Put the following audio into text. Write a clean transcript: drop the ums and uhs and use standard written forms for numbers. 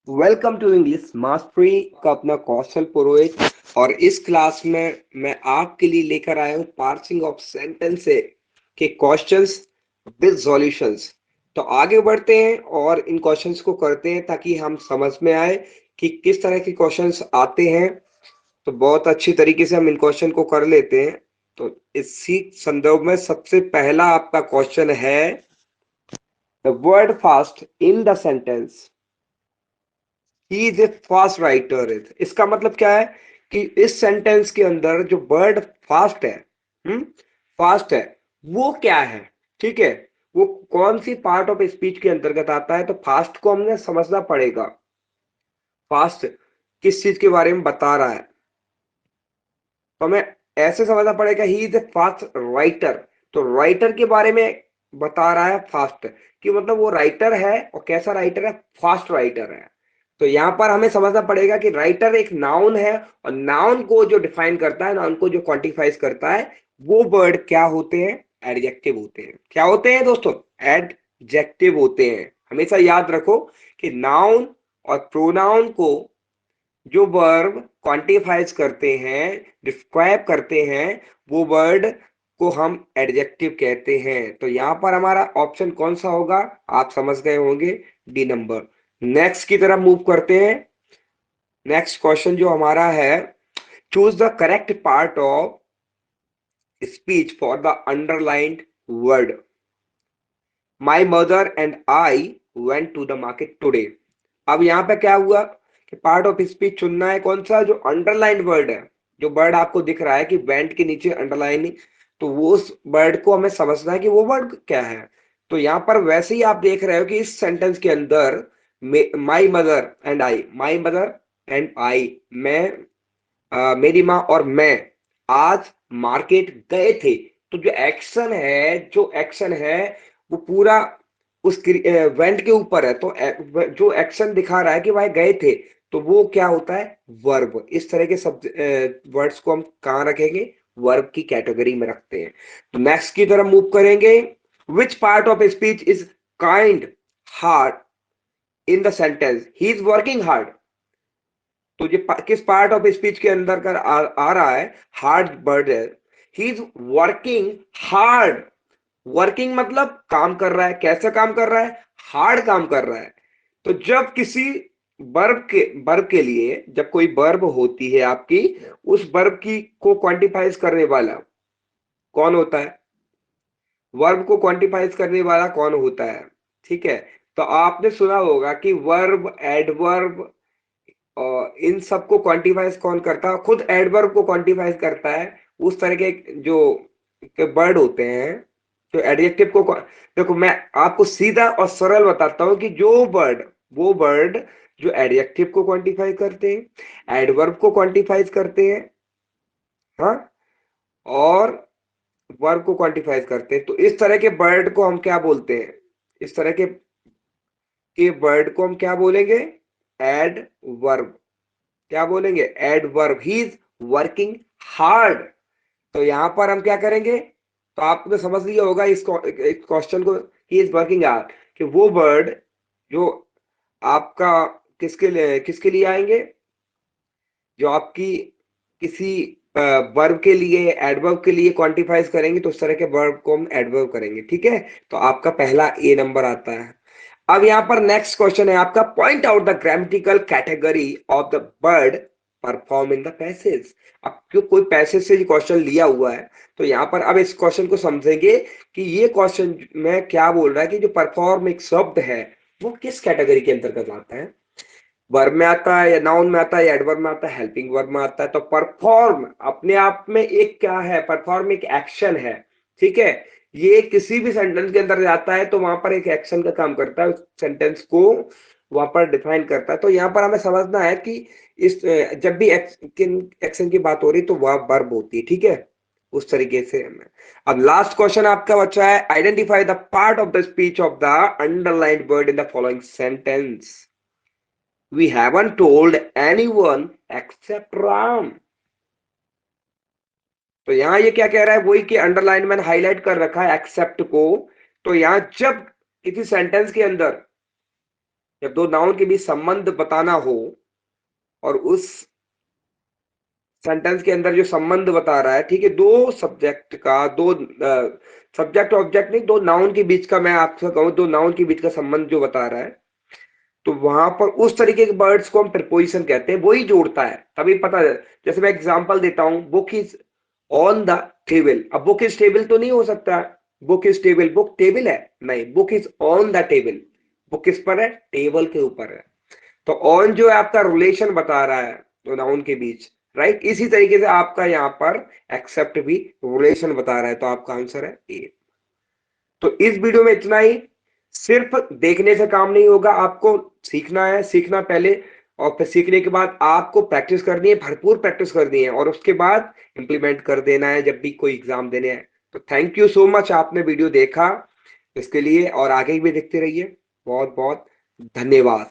Welcome to English mastery का अपना कौशल पुरोहित। और इस क्लास में मैं आपके लिए लेकर आया हूँ पार्सिंग ऑफ सेंटेंस के क्वेश्चंस विद सॉल्यूशंस। तो आगे बढ़ते हैं और इन क्वेश्चंस को करते हैं ताकि हम समझ में आए कि किस तरह के क्वेश्चंस आते हैं। तो बहुत अच्छी तरीके से हम इन क्वेश्चन को कर लेते हैं। तो इसी संदर्भ में सबसे पहला आपका क्वेश्चन है the word fast in the sentence he is a fast writer is. इसका मतलब क्या है कि इस सेंटेंस के अंदर जो वर्ड फास्ट है, हम्म फास्ट है, वो क्या है। ठीक है, वो कौन सी पार्ट ऑफ स्पीच के अंतर्गत आता है। तो फास्ट को हमने समझना पड़ेगा, फास्ट किस चीज के बारे में बता रहा है। तो हमें ऐसे समझना पड़ेगा he is a fast writer. तो राइटर के बारे में बता रहा है फास्ट, कि मतलब वो राइटर है और कैसा राइटर है, फास्ट राइटर है। तो यहां पर हमें समझना पड़ेगा कि राइटर एक नाउन है और नाउन को जो डिफाइन करता है, नाउन को जो क्वांटिफाइज करता है, वो वर्ड क्या होते हैं, एडजेक्टिव होते हैं। क्या होते हैं दोस्तों, एडजेक्टिव होते हैं। हमेशा याद रखो कि नाउन और प्रोनाउन को जो वर्ब क्वांटिफाइज करते हैं, डिस्क्राइब करते हैं, वो वर्ड को हम एडजेक्टिव कहते हैं। तो यहां पर हमारा ऑप्शन कौन सा होगा, आप समझ गए होंगे, डी नंबर। नेक्स्ट की तरफ मूव करते हैं। नेक्स्ट क्वेश्चन जो हमारा है, choose the correct part of speech for the underlined word. My mother and I went to the market today. अब यहाँ पे क्या हुआ कि पार्ट ऑफ स्पीच चुनना है, कौन सा, जो अंडरलाइन वर्ड है। जो वर्ड आपको दिख रहा है कि वेंट के नीचे अंडरलाइन, तो वो उस वर्ड को हमें समझना है कि वो वर्ड क्या है। तो यहाँ पर वैसे ही आप देख रहे हो कि इस सेंटेंस के अंदर माई mother and I, my mother and आई, मैं, मेरी माँ और मैं आज मार्केट गए थे। तो जो एक्शन है, जो एक्शन है वो पूरा उस वेंट के ऊपर है। तो जो एक्शन दिखा रहा है कि भाई गए थे, तो वो क्या होता है, वर्ब। इस तरह के सब वर्ड्स को हम कहाँ रखेंगे, वर्ब की कैटेगरी में रखते हैं। तो नेक्स्ट की तरफ मूव करेंगे। Which part of speech is kind hard in the sentence he is working hard. तो ये किस पार्ट ऑफ स्पीच के अंदर कर आ रहा है, हार्ड वर्ड है। He is working hard. Working मतलब काम कर रहा है। कैसा काम कर रहा है, हार्ड काम कर रहा है। तो जब किसी वर्ब के लिए जब कोई वर्ब होती है आपकी, उस वर्ब की को क्वांटिफाइज करने वाला कौन होता है, वर्ब को क्वांटिफाइज करने वाला कौन होता है। ठीक है, तो आपने सुना होगा कि वर्ब, एडवर्ब, और इन सबको क्वांटिफाइज कौन करता है, खुद एडवर्ब को क्वांटिफाइज करता है। उस तरह के जो वर्ड होते हैं, जो एडजेक्टिव को देखो, मैं आपको सीधा और सरल बताता हूं कि जो वर्ड, वो वर्ड जो एडजेक्टिव को क्वांटिफाई करते हैं, एडवर्ब को क्वांटिफाइज करते हैं, हाँ, और वर्ब को क्वांटिफाइज करते हैं। तो इस तरह के वर्ड को हम क्या बोलते हैं, इस तरह के वर्ड को हम क्या बोलेंगे, एडवर्ब। क्या बोलेंगे, adverb. He is working hard. तो यहां पर हम क्या करेंगे, तो आपने समझ लिया होगा इस क्वेश्चन को, ही इज वर्किंग हार्ड, कि वो वर्ड जो आपका किसके लिए आएंगे, जो आपकी किसी वर्ब के लिए, एडवर्ब के लिए क्वांटिफाइज करेंगे, तो उस तरह के वर्ब को हम एडवर्ब करेंगे। ठीक है, तो आपका पहला ए नंबर आता है। अब यहां पर नेक्स्ट क्वेश्चन है आपका, point out the grammatical category of the word perform in the passage. अब क्यों कोई पैसेज से क्वेश्चन लिया हुआ है, तो यहां पर अब इस क्वेश्चन को समझेंगे कि ये क्वेश्चन में क्या बोल रहा है, कि जो परफॉर्म एक शब्द है वो किस कैटेगरी के अंतर्गत आता है। वर्ब में आता है या नाउन में आता है या एडवर्ब में आता है, हेल्पिंग वर्ब में आता है। तो परफॉर्म अपने आप में एक क्या है, परफॉर्म एक एक्शन है। ठीक है, ये किसी भी सेंटेंस के अंदर जाता है तो वहां पर एक एक्शन का काम करता है, उस सेंटेंस को वहां पर डिफाइन करता है। तो यहाँ पर हमें समझना है कि इस जब भी एक्शन की बात हो रही तो वह वर्ब होती है। ठीक है, उस तरीके से हमें। अब लास्ट क्वेश्चन आपका बच्चा है, identify the part of the speech of the underlined word in the following sentence. We haven't told anyone except Ram. तो यहां ये क्या कह रहा है, वही कि अंडरलाइन मैंने हाईलाइट कर रखा है एक्सेप्ट को। तो यहां जब किसी सेंटेंस के अंदर जब दो नाउन के बीच संबंध बताना हो और उस सेंटेंस के अंदर जो संबंध बता रहा है, ठीक है, दो सब्जेक्ट का, दो सब्जेक्ट ऑब्जेक्ट नहीं, दो नाउन के बीच का, मैं आपसे कहूं दो नाउन के बीच का संबंध जो बता रहा है, तो वहां पर उस तरीके के वर्ड्स को हम प्रीपोजिशन कहते हैं, वही जोड़ता है, तभी पता है। जैसे मैं एग्जांपल देता हूं, book is on the table. अब बुक इज टेबल तो नहीं हो सकता, book is table, book table है नहीं, book is on the table, book किस पर है, टेबल के ऊपर है। तो ऑन जो है आपका रिलेशन बता रहा है दो नाउन के बीच, राइट। इसी तरीके से आपका यहाँ पर एक्सेप्ट भी रिलेशन बता रहा है, तो आपका आंसर है ए। तो इस वीडियो में इतना ही। सिर्फ देखने से काम नहीं होगा, आपको सीखना है, सीखना पहले, और फिर सीखने के बाद आपको प्रैक्टिस करनी है, भरपूर प्रैक्टिस करनी है, और उसके बाद इंप्लीमेंट कर देना है जब भी कोई एग्जाम देने है। तो थैंक यू सो मच, आपने वीडियो देखा इसके लिए, और आगे भी देखते रहिए। बहुत बहुत धन्यवाद।